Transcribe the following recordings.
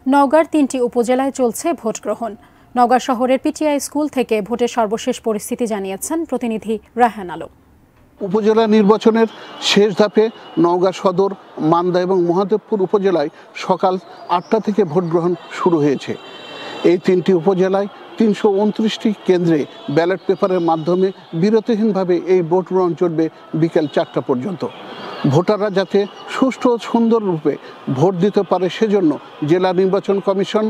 নওগাঁর ৩টি উপজেলায় চলছে ভোট গ্রহণ। নওগাঁ শহরের পিটিআই স্কুল থেকে ভোটের সর্বশেষ পরিস্থিতি জানিয়েছেন প্রতিনিধি রায়হান আলম। উপজেলা নির্বাচনের শেষ ধাপে নওগাঁ সদর, মান্দা এবং মহাদেবপুর উপজেলায় সকাল ৮টা থেকে ভোট গ্রহণ শুরু হয়েছে। এই ৩টি উপজেলায় ৩২৯টি কেন্দ্রে ব্যালট পেপারের মাধ্যমে বিরতিহীনভাবে এই ভোট গ্রহণ চলবে বিকেল ৪টা পর্যন্ত। ভোটাররা যাতে সুষ্ঠু ও সুন্দর রূপে ভোট দিতে পারে সেজন্য জেলা নির্বাচন কমিশন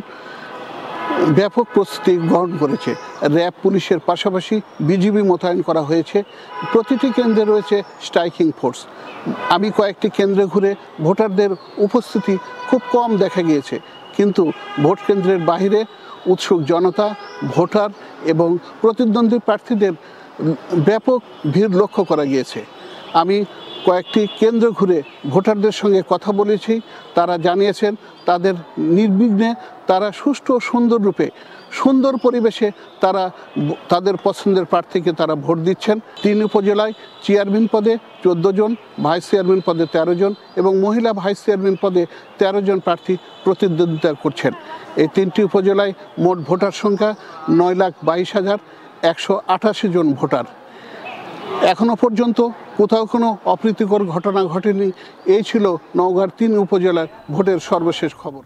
ব্যাপক প্রস্তুতি গ্রহণ করেছে। র্যাব, পুলিশের পাশাপাশি বিজিবি মোতায়েন করা হয়েছে। প্রতিটি কেন্দ্রে রয়েছে স্ট্রাইকিং ফোর্স। আমি কয়েকটি কেন্দ্রে ঘুরে ভোটারদের উপস্থিতি খুব কম দেখা গিয়েছে, কিন্তু ভোট কেন্দ্রের বাইরে উৎসুক জনতা, ভোটার এবং প্রতিদ্বন্দ্বী প্রার্থীদের ব্যাপক ভিড় লক্ষ্য করা গিয়েছে। আমি কয়েকটি কেন্দ্র ঘুরে ভোটারদের সঙ্গে কথা বলেছি। তারা জানিয়েছেন তাদের নির্বিঘ্নে তারা সুষ্ঠু ও সুন্দর রূপে, সুন্দর পরিবেশে তারা তাদের পছন্দের প্রার্থীকে তারা ভোট দিচ্ছেন। ৩ উপজেলায় চেয়ারম্যান পদে ১৪ জন, ভাইস চেয়ারম্যান পদে ১৩ জন এবং মহিলা ভাইস চেয়ারম্যান পদে ১৩ জন প্রার্থী প্রতিদ্বন্দ্বিতা করছেন। এই ৩টি উপজেলায় মোট ভোটার সংখ্যা ৯,২২,১৮৮ জন ভোটার। এখনো পর্যন্ত কোথাও কোনো অপ্রীতিকর ঘটনা ঘটেনি। এই ছিল নওগাঁর ৩ উপজেলার ভোটের সর্বশেষ খবর।